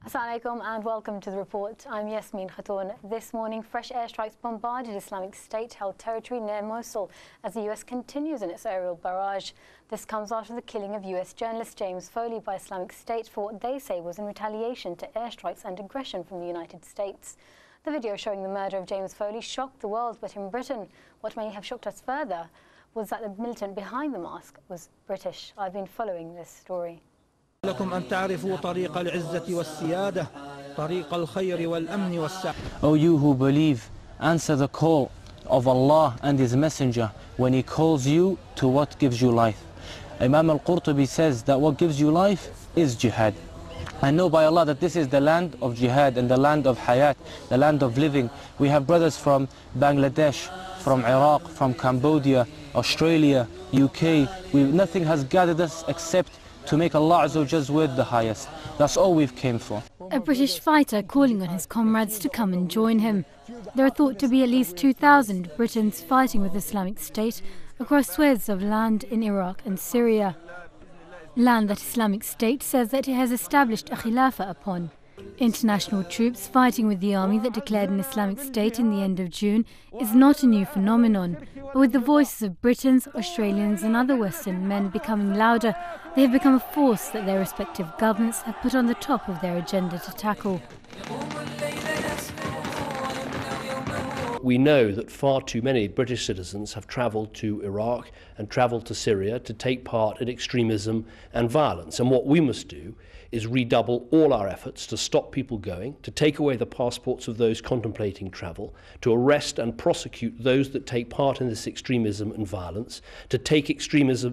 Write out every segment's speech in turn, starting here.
Assalamu alaikum and welcome to the report. I'm Yasmin Khatun. This morning, fresh airstrikes bombarded Islamic State-held territory near Mosul as the US continues in its aerial barrage. This comes after the killing of US journalist James Foley by Islamic State for what they say was in retaliation to airstrikes and aggression from the United States. The video showing the murder of James Foley shocked the world, but in Britain, what may have shocked us further was that the militant behind the mask was British. I've been following this story. لكم أن تعرفوا طريق العزة والسيادة طريق الخير والأمن والسعادة. O you who believe, answer the call of Allah and His Messenger when He calls you to what gives you life. Imam al-Qurtubi says that what gives you life is jihad. I know by Allah that this is the land of jihad and the land of hayat, the land of living. We have brothers from Bangladesh, from Iraq, from Cambodia, Australia, UK. Nothing has gathered us except to make Allah Azza wa Jall's word the highest. That's all we've came for. A British fighter calling on his comrades to come and join him. There are thought to be at least 2,000 Britons fighting with Islamic State across swathes of land in Iraq and Syria. Land that Islamic State says that it has established a khilafah upon. International troops fighting with the army that declared an Islamic State in the end of June is not a new phenomenon, but with the voices of Britons, Australians and other Western men becoming louder, they have become a force that their respective governments have put on the top of their agenda to tackle. We know that far too many British citizens have travelled to Iraq and travelled to Syria to take part in extremism and violence. And what we must do is redouble all our efforts to stop people going, to take away the passports of those contemplating travel, to arrest and prosecute those that take part in this extremism and violence, to take extremist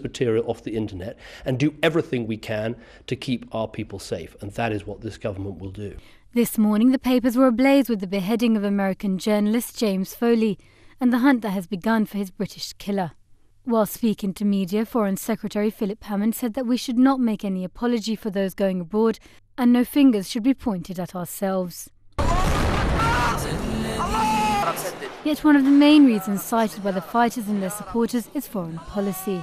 material off the internet, and do everything we can to keep our people safe. And that is what this government will do. This morning, the papers were ablaze with the beheading of American journalist James Foley and the hunt that has begun for his British killer. While speaking to media, Foreign Secretary Philip Hammond said that we should not make any apology for those going abroad and no fingers should be pointed at ourselves. Yet one of the main reasons cited by the fighters and their supporters is foreign policy.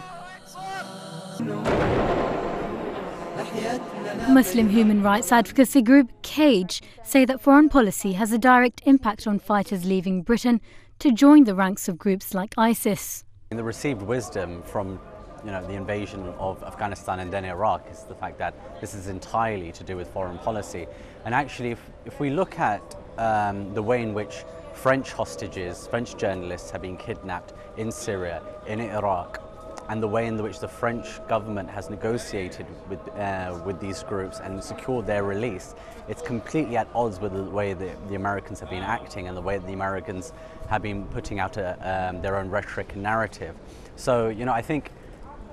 Muslim human rights advocacy group CAGE say that foreign policy has a direct impact on fighters leaving Britain to join the ranks of groups like ISIS. The received wisdom from the invasion of Afghanistan and then Iraq is the fact that this is entirely to do with foreign policy. And actually, if we look at the way in which French hostages, French journalists have been kidnapped in Syria, in Iraq, and the way in which the French government has negotiated with these groups and secured their release, it's completely at odds with the way the Americans have been acting and the way that the Americans have been putting out their own rhetoric and narrative. So, I think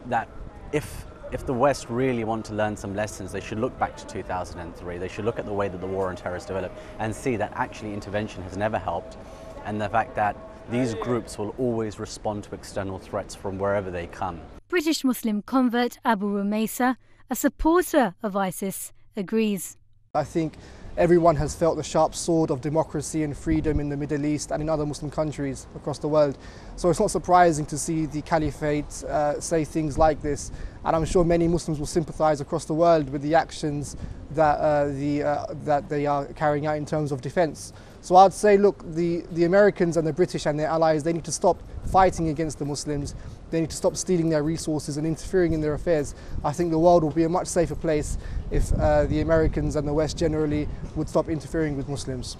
that if the West really want to learn some lessons, they should look back to 2003. They should look at the way that the war on terror has developed and see that actually intervention has never helped, and the fact that these groups will always respond to external threats from wherever they come. British Muslim convert Abu Rumaisa, a supporter of ISIS, agrees. I think everyone has felt the sharp sword of democracy and freedom in the Middle East and in other Muslim countries across the world. So it's not surprising to see the caliphate say things like this. And I'm sure many Muslims will sympathise across the world with the actions that they are carrying out in terms of defence. So I'd say, look, the Americans and the British and their allies, they need to stop fighting against the Muslims. They need to stop stealing their resources and interfering in their affairs. I think the world will be a much safer place if the Americans and the West generally would stop interfering with Muslims.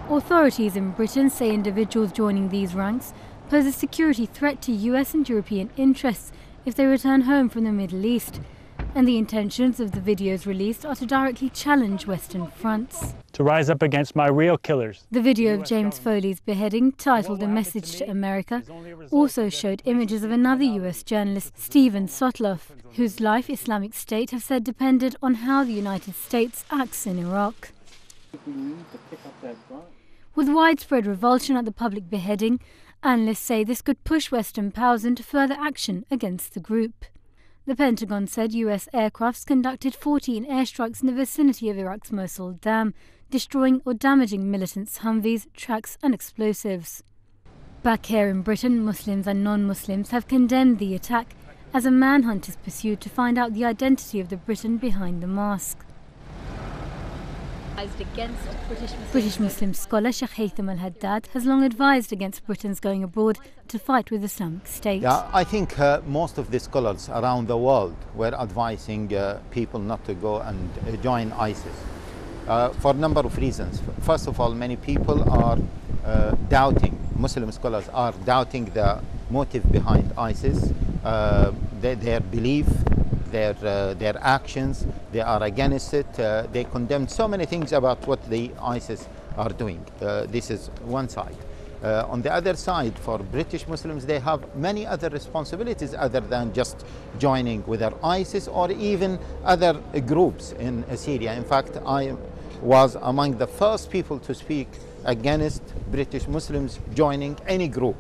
Authorities in Britain say individuals joining these ranks pose a security threat to US and European interests if they return home from the Middle East. And the intentions of the videos released are to directly challenge Western fronts. To rise up against my real killers. The video of James Foley's beheading, titled A Message to America, also showed images of another US journalist, Stephen Sotloff, whose life Islamic State have said depended on how the United States acts in Iraq. With widespread revulsion at the public beheading, analysts say this could push Western powers into further action against the group. The Pentagon said US aircrafts conducted 14 airstrikes in the vicinity of Iraq's Mosul dam, destroying or damaging militants' Humvees, trucks and explosives. Back here in Britain, Muslims and non-Muslims have condemned the attack as a manhunt is pursued to find out the identity of the Briton behind the mask. British Muslim scholar Sheikh Haytham al-Haddad has long advised against Britons going abroad to fight with Islamic State. Yeah, I think most of the scholars around the world were advising people not to go and join ISIS for a number of reasons. First of all, many people are doubting, Muslim scholars are doubting the motive behind ISIS, their belief, their actions. They are against it. They condemn so many things about what the ISIS are doing. This is one side. On the other side, for British Muslims, they have many other responsibilities other than just joining with their ISIS or even other groups in Syria. In fact, I was among the first people to speak against British Muslims joining any group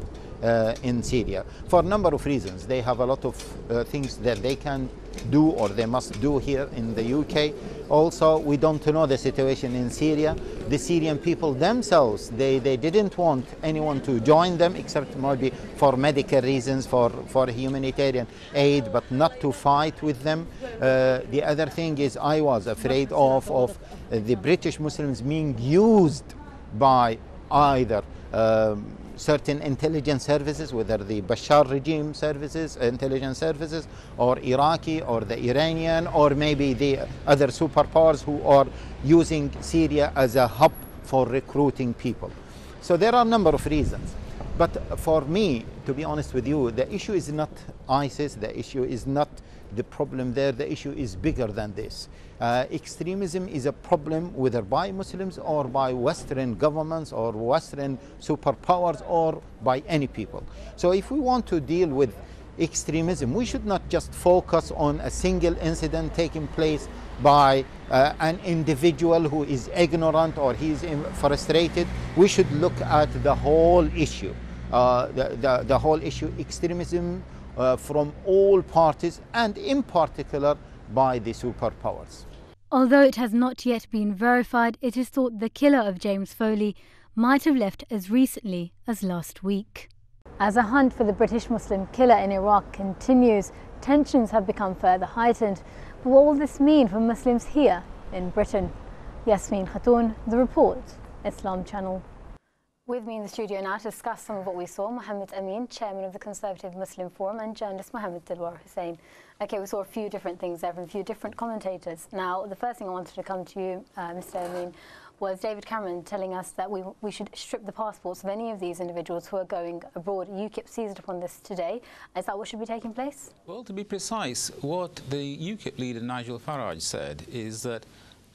in Syria for a number of reasons. They have a lot of things that they can do or they must do here in the UK. Also, we don't know the situation in Syria. The Syrian people themselves, they didn't want anyone to join them except maybe for medical reasons, for humanitarian aid, but not to fight with them. The other thing is I was afraid of the British Muslims being used by either certain intelligence services, whether the Bashar regime services, intelligence services, or Iraqi, or the Iranian, or maybe the other superpowers who are using Syria as a hub for recruiting people. So there are a number of reasons. But for me, to be honest with you, the issue is not ISIS, the issue is not the problem there, the issue is bigger than this. Extremism is a problem whether by Muslims or by Western governments or Western superpowers or by any people. So if we want to deal with extremism, we should not just focus on a single incident taking place by an individual who is ignorant or he is frustrated. We should look at the whole issue, the whole issue, extremism from all parties and in particular by the superpowers. Although it has not yet been verified, it is thought the killer of James Foley might have left as recently as last week. As a hunt for the British Muslim killer in Iraq continues, tensions have become further heightened. But what will this mean for Muslims here in Britain? Yasmin Khatun, The Report, Islam Channel. With me in the studio now to discuss some of what we saw, Mohammed Amin, chairman of the Conservative Muslim Forum, and journalist Muhammad Dilwar Hussain. Okay, we saw a few different things there from a few different commentators. Now, the first thing I wanted to come to you, Mr. Amin, was David Cameron telling us that we should strip the passports of any of these individuals who are going abroad. UKIP seized upon this today. Is that what should be taking place? Well, to be precise, what the UKIP leader Nigel Farage said is that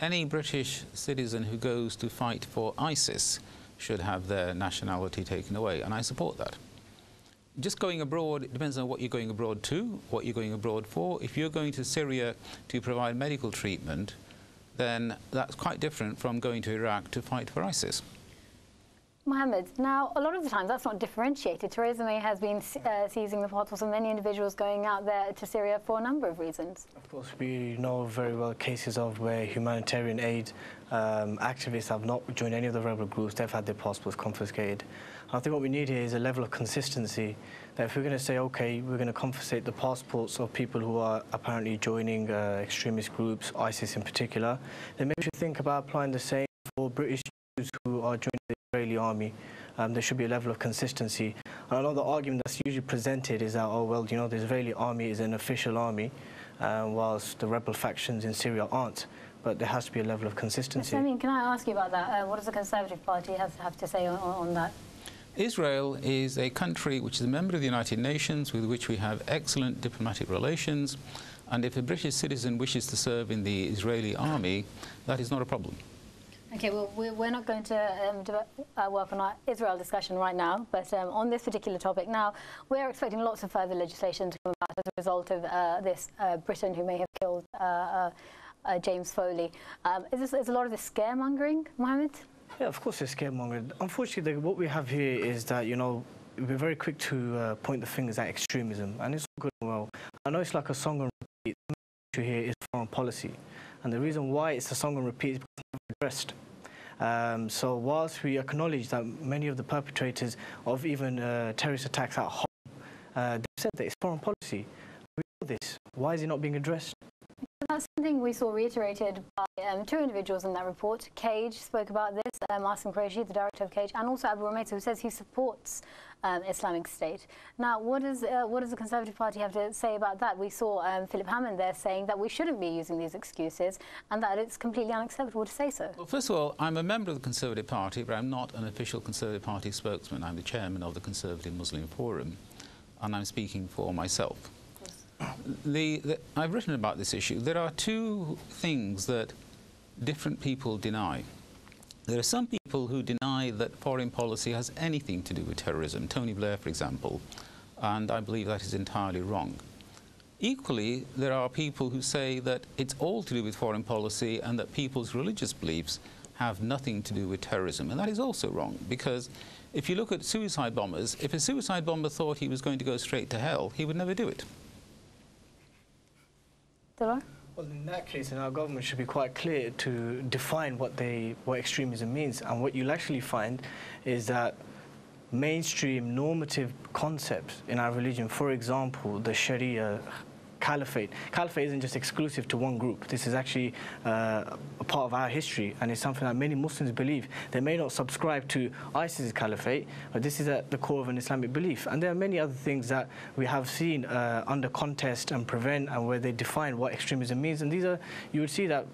any British citizen who goes to fight for ISIS should have their nationality taken away, and I support that. Just going abroad, it depends on what you're going abroad to, what you're going abroad for. If you're going to Syria to provide medical treatment, then that's quite different from going to Iraq to fight for ISIS. Mohammed, now a lot of the time that's not differentiated. Theresa May has been seizing the passports of many individuals going out there to Syria for a number of reasons. Of course, we know very well cases of where humanitarian aid activists have not joined any of the rebel groups. They've had their passports confiscated. I think what we need here is a level of consistency, that if we're going to say, OK, we're going to confiscate the passports of people who are apparently joining extremist groups, ISIS in particular, then maybe we should think about applying the same for British Jews who are joining the Israeli army. There should be a level of consistency. And I know the argument that's usually presented is that, oh, well, you know, the Israeli army is an official army, whilst the rebel factions in Syria aren't. But there has to be a level of consistency. I mean, can I ask you about that? What does the Conservative Party have to say on that? Israel is a country which is a member of the United Nations, with which we have excellent diplomatic relations, and if a British citizen wishes to serve in the Israeli army, that is not a problem. Okay, well, we're not going to work on our Israel discussion right now, but on this particular topic now, we're expecting lots of further legislation to come out as a result of this Briton who may have killed James Foley. Is a lot of this scaremongering, Mohammed? Yeah, of course it's scaremongering. Unfortunately, what we have here is that, you know, we're very quick to point the fingers at extremism, and it's all good and well. I know it's like a song and repeat. The issue here is foreign policy, and the reason why it's a song and repeat is because it's never addressed. So whilst we acknowledge that many of the perpetrators of even terrorist attacks at home, they've said that it's foreign policy. We know this. Why is it not being addressed? That's something we saw reiterated by two individuals in that report. Cage spoke about this, Asim Qureshi, the director of Cage, and also Abu Rumaita, who says he supports Islamic State. Now, what does the Conservative Party have to say about that? We saw Philip Hammond there saying that we shouldn't be using these excuses and that it's completely unacceptable to say so. Well, first of all, I'm a member of the Conservative Party, but I'm not an official Conservative Party spokesman. I'm the chairman of the Conservative Muslim Forum, and I'm speaking for myself. I've written about this issue. There are two things that different people deny. There are some people who deny that foreign policy has anything to do with terrorism, Tony Blair, for example, and I believe that is entirely wrong. Equally, there are people who say that it's all to do with foreign policy and that people's religious beliefs have nothing to do with terrorism, and that is also wrong, because if you look at suicide bombers, if a suicide bomber thought he was going to go straight to hell, he would never do it. Dilwar? Well, in that case, our government should be quite clear to define what extremism means. And what you'll actually find is that mainstream normative concepts in our religion, for example, the Sharia, Caliphate. Caliphate isn't just exclusive to one group. This is actually a part of our history, and it's something that many Muslims believe. They may not subscribe to ISIS's Caliphate, but this is at the core of an Islamic belief. And there are many other things that we have seen under contest and prevent, and where they define what extremism means. And these are, you would see that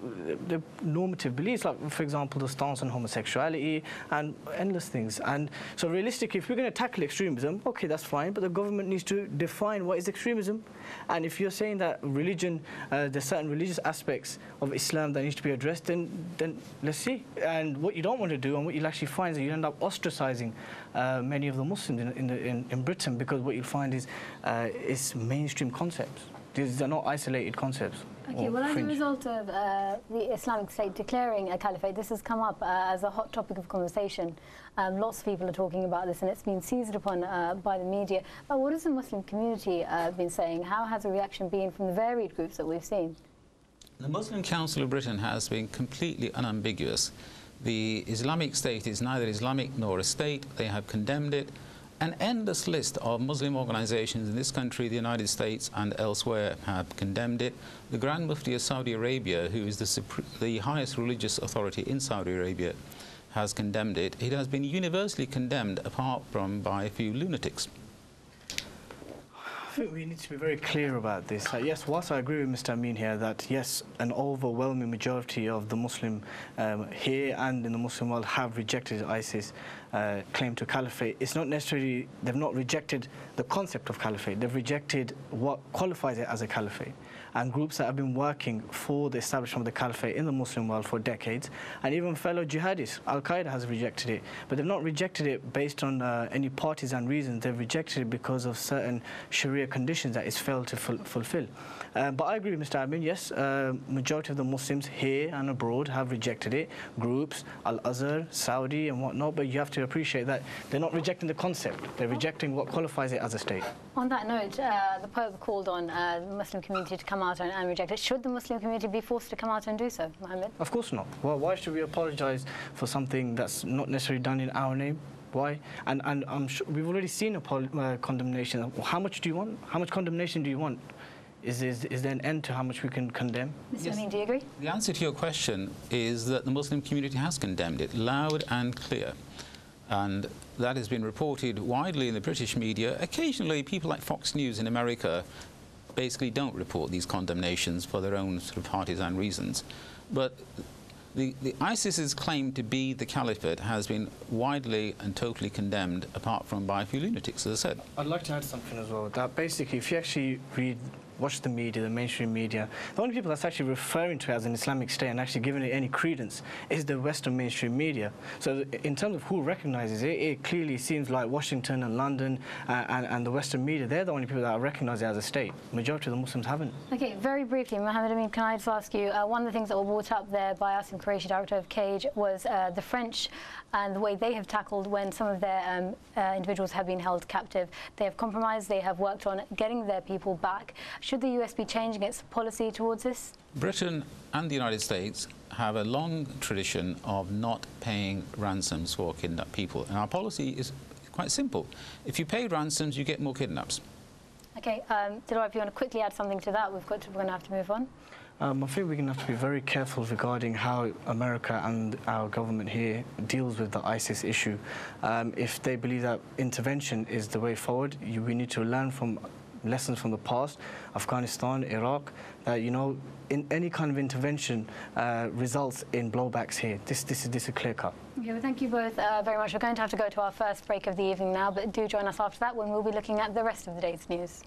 the normative beliefs, like, for example, the stance on homosexuality and endless things. And so realistically, if we're going to tackle extremism, okay, that's fine, but the government needs to define what is extremism. And if you're saying that religion, there's certain religious aspects of Islam that needs to be addressed, then let's see. And what you don't want to do, and what you'll actually find, is that you end up ostracizing many of the Muslims in Britain, because what you'll find is it's mainstream concepts. These are not isolated concepts. Okay, well, as a result of the Islamic State declaring a caliphate, this has come up as a hot topic of conversation. Lots of people are talking about this, and it's been seized upon by the media. But what has the Muslim community been saying? How has the reaction been from the varied groups that we've seen? The Muslim Council of Britain has been completely unambiguous. The Islamic State is neither Islamic nor a state. They have condemned it. An endless list of Muslim organizations in this country, the United States and elsewhere, have condemned it. The Grand Mufti of Saudi Arabia, who is the highest religious authority in Saudi Arabia, has condemned it. It has been universally condemned, apart from by a few lunatics. I think we need to be very clear about this. Yes, whilst I agree with Mr. Amin here that yes, an overwhelming majority of the Muslim here and in the Muslim world have rejected ISIS claim to caliphate, it's not necessarily, they've not rejected the concept of caliphate, they've rejected what qualifies it as a caliphate. And groups that have been working for the establishment of the caliphate in the Muslim world for decades, and even fellow jihadis, Al-Qaeda has rejected it, but they've not rejected it based on any partisan reasons. They've rejected it because of certain Sharia conditions that it's failed to fulfill. But I agree with Mr. Amin, yes, majority of the Muslims here and abroad have rejected it, groups, Al-Azhar, Saudi and whatnot, but you have to appreciate that they're not rejecting the concept, they're rejecting what qualifies it as a state. On that note, the Pope called on the Muslim community to come out and reject it. Should the Muslim community be forced to come out and do so, Mohammed? Of course not. Well, why should we apologise for something that's not necessarily done in our name? Why? And I'm sure we've already seen a condemnation. How much do you want? How much condemnation do you want? Is there an end to how much we can condemn? Mr. Amin, do you agree? The answer to your question is that the Muslim community has condemned it loud and clear. And that has been reported widely in the British media. Occasionally, people like Fox News in America basically don't report these condemnations for their own sort of partisan reasons. But the ISIS's claim to be the caliphate has been widely and totally condemned, apart from by a few lunatics, as I said. I'd like to add something as well, that basically if you actually watch the media, the mainstream media, the only people that's actually referring to it as an Islamic State and actually giving it any credence is the Western mainstream media. So in terms of who recognises it, it clearly seems like Washington and London and the Western media, they're the only people that recognise it as a state. Majority of the Muslims haven't. Okay, very briefly, Mohammed Amin, can I just ask you, one of the things that were brought up there by Asim Qureshi, director of Cage, was the French and the way they have tackled when some of their individuals have been held captive. They have compromised, they have worked on getting their people back. Should the US be changing its policy towards this? Britain and the United States have a long tradition of not paying ransoms for kidnapped people. And our policy is quite simple. If you pay ransoms, you get more kidnaps. Okay, Dilwar, if you want to quickly add something to that, we're going to have to move on. I think we're going to have to be very careful regarding how America and our government here deals with the ISIS issue. If they believe that intervention is the way forward, we need to learn from lessons from the past, Afghanistan, Iraq, that, you know, in any kind of intervention results in blowbacks here. This is clear cut. Okay, well, thank you both very much. We're going to have to go to our first break of the evening now, but do join us after that when we'll be looking at the rest of the day's news.